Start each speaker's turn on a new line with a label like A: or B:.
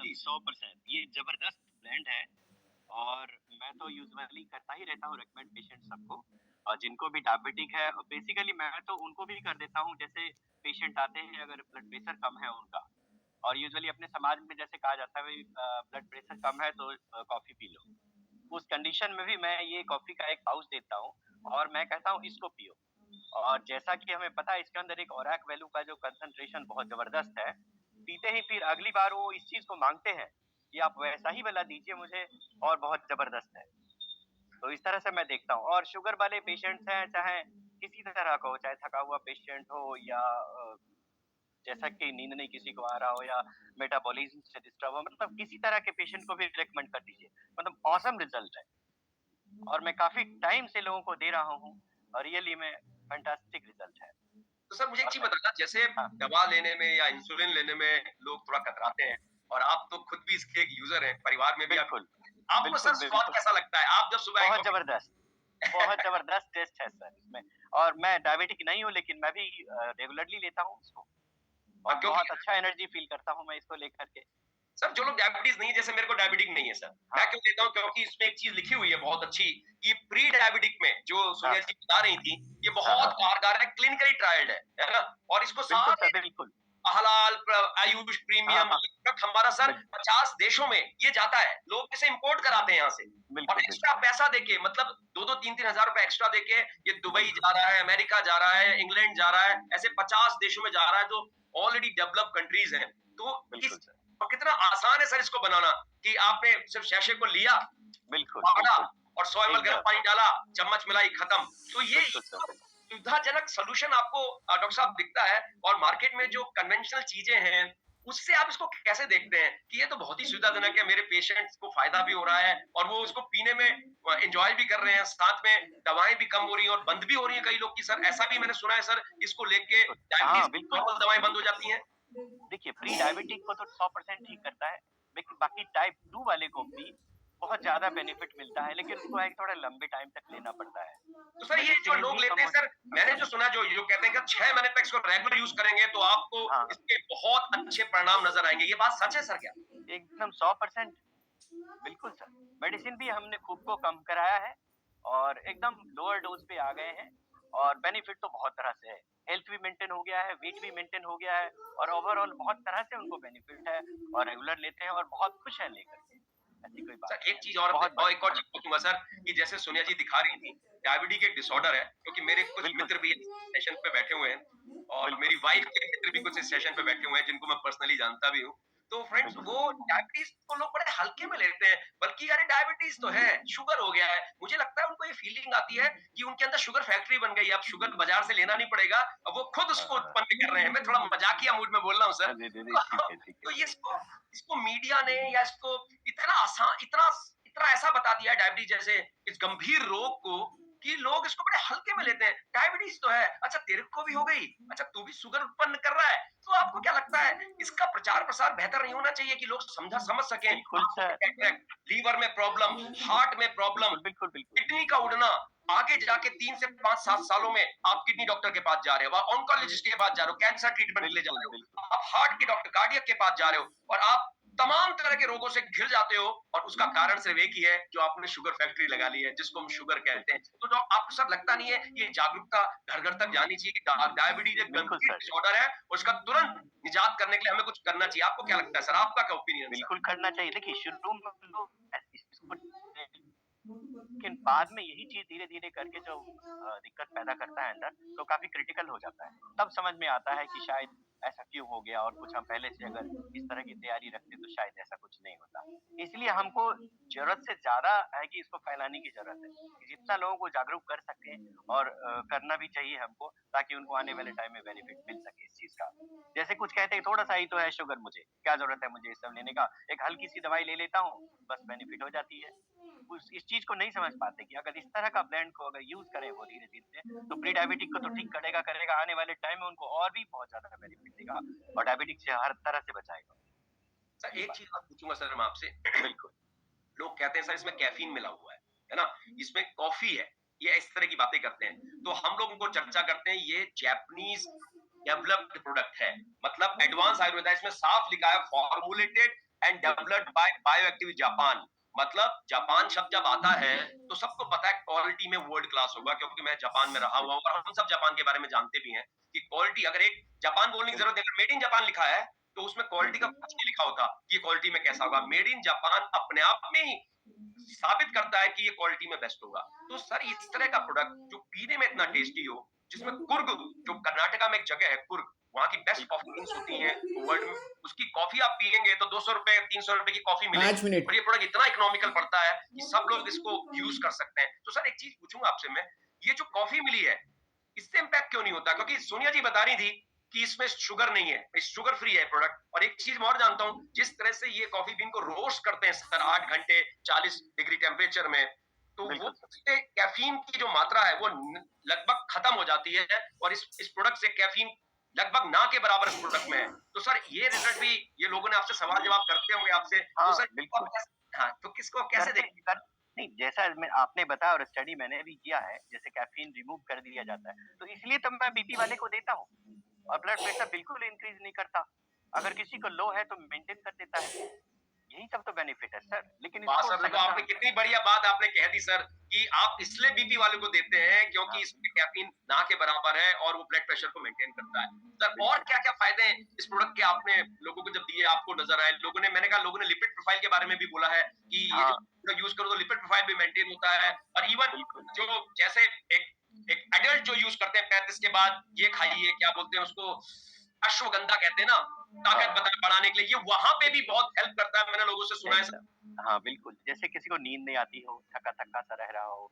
A: जी, 100% ये ज़बरदस्त ब्लेंड है और मैं तो यूजुअली करता ही रहता हूँ रिकमेंड पेशेंट सबको और जिनको भी डायबिटिक है बेसिकली मैं तो उनको भी कर देता हूँ जैसे पेशेंट आते हैं अगर ब्लड प्रेशर कम है उनका और यूजुअली अपने समाज में जैसे कहा जाता है भाई ब्लड प्रेशर कम है तो कॉफ़ी पी लो। उस कंडीशन में भी मैं ये कॉफ़ी का एक पाउच देता हूँ और मैं कहता हूँ इसको पियो। और जैसा कि हमें पता है इसके अंदर एक ओरैक वैल्यू का जो कंसंट्रेशन बहुत ज़बरदस्त है, पीते ही फिर अगली बार वो इस चीज़ को माँगते हैं कि आप वैसा ही वाला दीजिए मुझे और बहुत ज़बरदस्त है। तो इस तरह से मैं देखता हूँ और शुगर वाले पेशेंट्स हैं चाहे किसी तरह का हो, चाहे थका हुआ पेशेंट हो या जैसा कि नींद नहीं किसी को आ रहा हो या मेटाबॉलिज्म से डिस्टर्ब हो मतलब किसी तरह के पेशेंट को भी रिकमेंड कर दीजिए। मतलब ऑसम रिजल्ट है और मैं काफ़ी टाइम से लोगों को दे रहा हूँ और रियली में फैंटास्टिक रिजल्ट है।
B: तो सर मुझे एक
A: और
B: चीज़
A: मैं
B: बताना, जैसे
A: हाँ,
B: दवा लेने में या इंसुलिन लेने में लोग थोड़ा कतराते हैं और आप तो खुद भी इसके एक यूज़र हैं, परिवार में भी आप
A: बिल्कुल,
B: आपको सर
A: बिल्कुल,
B: स्वाद
A: बिल्कुल।
B: कैसा लगता है? आप जब सुबह एक
A: बहुत
B: कॉफ़ी
A: ज़बरदस्त, बहुत ज़बरदस्त टेस्ट है सर इसमें और मैं डायबिटिक नहीं हूँ लेकिन मैं भी रेगुलरली लेता हूँ इसको और
B: क्योंकि
A: बहुत अच्छा एनर्जी फ़ील करता हूँ मैं इसको लेकर के।
B: सर जो लोग डायबिटीज़ नहीं है, जैसे मेरे को डायबिटिक नहीं है सर। मैं
A: हाँ,
B: क्यों लेता हूँ?
A: बिल्कुल।
B: क्योंकि इसमें एक चीज़ लिखी हुई है बहुत अच्छी कि प्री डायबिटिक में जो
A: हाँ,
B: सोनिया जी बता रही थी, ये
A: हाँ,
B: बहुत
A: हाँ।
B: कारगर है, क्लिनिकली ट्रायल्ड है ना? और इसको
A: बिल्कुल
B: सारे
A: सर, बिल्कुल।
B: हलाल आयुष
A: हाँ,
B: प्रीमियम
A: हाँ।
B: तक हमारा सर
A: बिल
B: 50 देशों में ये जाता है। लोग इसे इंपोर्ट कराते हैं यहाँ से और
A: बिल्कुल,
B: एक्स्ट्रा
A: बिल्कुल।
B: पैसा देके, मतलब 2-2 3-3 हज़ार रुपए एक्स्ट्रा देके ये दुबई जा रहा है, अमेरिका जा रहा है, इंग्लैंड जा रहा है, ऐसे 50 देशों में जा रहा है जो ऑलरेडी डेवलप्ड कंट्रीज़ हैं। तो
A: बिल्कुल
B: इस
A: सर।
B: और कितना आसान है सर इसको बनाना कि आपने सिर्फ सैशे को लिया,
A: बिल्कुल,
B: फाड़ा
A: बिल्कुल।
B: और 100 एमएल गर्म
A: एकदम।
B: पानी डाला, चम्मच मिलाई, खत्म। तो ये
A: बिल्कुल सर, बिल्कुल।
B: सुविधाजनक सॉल्यूशन आपको डॉक्टर साहब दिखता है और मार्केट में जो कन्वेंशनल चीजें हैं, उससे आप इसको कैसे देखते हैं कि ये तो बहुत ही सुविधाजनक है, मेरे पेशेंट्स को फायदा भी हो रहा है और वो उसको पीने में एंजॉय भी कर रहे हैं, साथ में दवाएं भी कम हो रही हैं और बंद भी हो रही हैं कई लोग की सर, ऐसा भी मैंने सुना है सर, इसको लेके
A: बिल्कुल। हाँ,
B: डायबिटीज
A: बिल्कुल।
B: नॉर्मल दवाएं बंद हो जाती हैं।
A: देखिए प्री डायबिटिक को तो 100% ठीक करता है, लेकिन बाकी टाइप 2 वाले को भी बहुत ज़्यादा बेनिफिट मिलता है, लेकिन उसको एक थोड़ा लंबे टाइम तक लेना पड़ता है।
B: तो सर ये जो
A: मेडिसिन
B: लोग
A: भी
B: लेते
A: कम
B: हैं
A: हो
B: सर, मैंने जो सुना, जो जो कहते हैं कि 6 महीने तक इसको रेगुलर यूज करेंगे तो आपको
A: हाँ,
B: इसके बहुत अच्छे परिणाम नजर आएंगे, ये बात सच है सर क्या?
A: एकदम 100% बिल्कुल सर। मेडिसिन भी हमने खूब को कम कराया है और एकदम लोअर डोज़ पे आ गए हैं और बेनिफिट तो बहुत तरह से है। हेल्थ भी मेंटेन हो गया है, वेट भी मेंटेन हो गया है और ओवरऑल बहुत तरह से उनको बेनिफिट है और रेगुलर लेते हैं और बहुत खुश हैं लेकर के। ऐसी कोई बात
B: सर
A: नहीं
B: एक
A: है।
B: चीज और
A: बहुत
B: एक और
A: बढ़िया।
B: चीज पूछूंगा सर, कि जैसे सोनिया जी दिखा रही थी, डायबिटीज एक डिसऑर्डर है, क्योंकि मेरे कुछ
A: बिल्कुल
B: मित्र
A: सर,
B: भी इस सेशन पे बैठे हुए हैं और मेरी
A: बिल्कुल,
B: वाइफ के मित्र भी कुछ इस सेशन पे बैठे हुए हैं जिनको मैं पर्सनली जानता भी हूँ। तो फ्रेंड्स,
A: बिल्कुल।
B: वो डायबिटीज को लोग बड़े हल्के में लेते हैं, बल्कि अरे डायबिटीज तो है, शुगर हो गया है, मुझे लगता है उनको ये फीलिंग आती है कि उनके अंदर शुगर फैक्ट्री बन गई है, अब शुगर बाजार से लेना नहीं पड़ेगा, अब वो खुद उसको
A: हाँ।
B: उत्पन्न कर रहे हैं। मैं थोड़ा मजाकिया मूड में बोल रहा हूँ सर।
A: जी, जी, जी, ठीक है, ठीक है।
B: तो ये इसको इसको मीडिया ने या इसको इतना आसान, इतना इतना ऐसा बता दिया है डायबिटीज जैसे इस गंभीर रोग को, कि लोग इसको बड़े हल्के में लेते हैं। डायबिटीज तो है, अच्छा तेरे को भी हो गई, अच्छा तू भी शुगर उत्पन्न कर रहा है। तो आपको क्या लगता है, इसका प्रचार प्रसार बेहतर नहीं होना चाहिए कि लोग समझ सकें
A: बिल्कुल
B: आंखों में
A: सर।
B: कैटरेक्ट, लीवर में प्रॉब्लम, हार्ट में प्रॉब्लम,
A: बिल्कुल, बिल्कुल, बिल्कुल।
B: किडनी का उड़ना, आगे जाके 3 से 5-7 सालों में आप किडनी डॉक्टर के पास जा रहे हो, आप ऑन्कोलॉजिस्ट के पास जा रहे हो, कैंसर ट्रीटमेंट के लिए जा
A: बिल्कुल,
B: रहे
A: बिल्कुल।
B: हो, आप हार्ट के डॉक्टर, कार्डियक के पास जा रहे हो और आप तमाम तरह के रोगों से घिर जाते हो और उसका कारण सिर्फ एक ही है, जो आपने शुगर फैक्ट्री लगा ली है, जिसको हम शुगर कहते हैं।
A: बिल्कुल सर।
B: तो आपको सर लगता नहीं है ये जागरूकता घर-घर तक जानी चाहिए कि डायबिटीज एक
A: बिल्कुल
B: गंभीर
A: सर।
B: डिसऑर्डर है और इसका तुरंत निजात करने के लिए हमें कुछ करना चाहिए। आपको क्या लगता है सर? आपका क्या ओपिनियन सर?
A: बिल्कुल करना चाहिए। देखिए शुरू में लोग इसको लेकिन बाद में यही चीज़ धीरे-धीरे करके जो दिक्कत पैदा करता है अंदर, तो काफ़ी क्रिटिकल हो जाता है। तब समझ में आता है कि शायद ऐसा क्यों हो गया और कुछ हम पहले से अगर इस तरह की तैयारी रखते तो शायद ऐसा कुछ नहीं होता। इसलिए हमको ज़रूरत से ज़्यादा है कि इसको फैलाने की ज़रूरत है। कि जितना लोगों को जागरूक कर सकें और करना भी चाहिए हमको ताकि उनको आने वाले टाइम में बेनिफिट मिल सके इस चीज़ का। जैसे कुछ कहते हैं थोड़ा-सा ही तो है शुगर मुझे, क्या ज़रूरत है मुझे ये सब लेने का? एक हल्की-सी दवाई ले लेता हूँ, बस बेनिफिट हो जाती है। उस इस चीज़ को नहीं समझ पाते कि अगर इस तरह का ब्लेंड को अगर यूज़ करें वो धीरे-धीरे तो प्री डायबिटिक को तो ठीक करेगा, करेगा, आने वाले टाइम में उनको और भी बहुत ज़्यादा बेनिफिट देगा और डायबिटिक से हर तरह से बचाएगा।
B: सर
A: ये
B: एक
A: बात
B: चीज़ और पूछूँगा सर मैं आपसे।
A: बिल्कुल,
B: लोग कहते हैं सर इसमें कैफ़ीन मिला हुआ है ना? इसमें कॉफ़ी है, ये इस तरह की बातें करते हैं। तो हम लोग उनको चर्चा करते हैं, ये जैपनीज़ डेवलप्ड प्रोडक्ट है, मतलब एडवांस आयुर्वेदा, इसमें साफ लिखा है फॉर्मूलेटेड एंड
A: बिल्कुल,
B: डेवलप्ड बाय बायोएक्टिव जापान। मतलब जापान शब्द जब आता है तो सबको पता है क्वालिटी में वर्ल्ड क्लास होगा, क्योंकि मैं जापान में रहा हुआ हूँ और हम सब जापान के बारे में जानते भी हैं कि क्वालिटी, अगर एक जापान बोलने की जरूरत है, अगर मेड इन जापान लिखा है तो उसमें क्वालिटी का
A: बिल्कुल,
B: कुछ नहीं लिखा होता कि ये क्वालिटी में कैसा होगा। मेड इन जापान अपने आप में ही साबित करता है कि ये क्वालिटी में बेस्ट होगा। तो सर इस तरह का प्रोडक्ट जो पीने में इतना टेस्टी हो, जिसमें कुर्ग, जो कर्नाटका में एक जगह है कुर्ग, वहाँ की बेस्ट कॉफी
A: बिल्कुल,
B: बीन्स होती हैं वर्ल्ड में, उसकी कॉफी आप पिएंगे तो 200 रुपए 300 रुपए की कॉफी मिलेगी।
C: 5 मिनट।
B: और ये प्रोडक्ट इतना इकोनॉमिकल पड़ता है कि सब लोग इसको यूज कर सकते हैं। तो सर एक चीज पूछूंगा आपसे मैं, ये जो कॉफी मिली है इससे इम्पैक्ट क्यों नहीं होता? क्योंकि सोनिया जी बता रही थी कि इसमें शुगर नहीं है, शुगर फ्री है प्रोडक्ट। और एक चीज मैं और जानता हूँ, जिस तरह से ये कॉफी बीन को रोस्ट करते हैं सर 8 घंटे 40 डिग्री टेम्परेचर में, तो वो
A: बिल्कुल सर।
B: उससे कैफीन की जो मात्रा है वो लगभग खत्म हो जाती है, और इस प्रोडक्ट से कैफीन लगभग ना के बराबर इस प्रोडक्ट में है। तो सर ये रिजल्ट भी, ये लोगों ने आपसे सवाल जवाब करते होंगे आपसे, तो
A: हाँ,
B: सर
A: बिल्कुल।
B: हाँ, तो किसको कैसे
A: करते
B: देखते
A: कर नहीं, जैसा मैं आपने बताया और स्टडी मैंने भी किया है, जैसे कैफ़ीन रिमूव कर दिया जाता है, तो इसलिए तो मैं बीपी वाले को देता हूँ और ब्लड प्रेशर बिल्कुल इंक्रीज़ नहीं करता। अगर किसी को लो है तो मेंटेन कर देता है। यही सब तो बेनिफिट है सर, लेकिन
B: वाह
A: इसको
B: सर, देखो
A: सघनता
B: आपने कितनी बढ़िया बात आपने कह दी सर, कि आप इसलिए बीपी वाले को देते हैं क्योंकि
A: हाँ,
B: इसमें कैफीन ना के बराबर है और वो ब्लड प्रेशर को मेंटेन करता है। सर और
A: बिल्कुल।
B: क्या-क्या फायदे हैं इस प्रोडक्ट के, आपने लोगों को जब दिए आपको नजर आए? लोगों ने, मैंने कहा लोगों ने लिपिड प्रोफाइल के बारे में भी बोला है कि ये जो
A: हाँ,
B: प्रोडक्ट यूज करो तो लिपिड प्रोफाइल भी मेंटेन होता है। और इवन
A: बिल्कुल।
B: जो जैसे एक एक एडल्ट जो यूज करते हैं 35 के बाद, ये खाइए, क्या बोलते हैं उसको, अश्वगंधा कहते हैं ना,
A: हाँ,
B: ताकत
A: हाँ,
B: बढ़ाने के लिए, ये वहां पे भी बहुत हेल्प करता है, मैंने लोगों से सुना है।
A: एकदम। हाँ, बिल्कुल, जैसे किसी को नींद नहीं आती हो, थका-थका सा रह रहा हो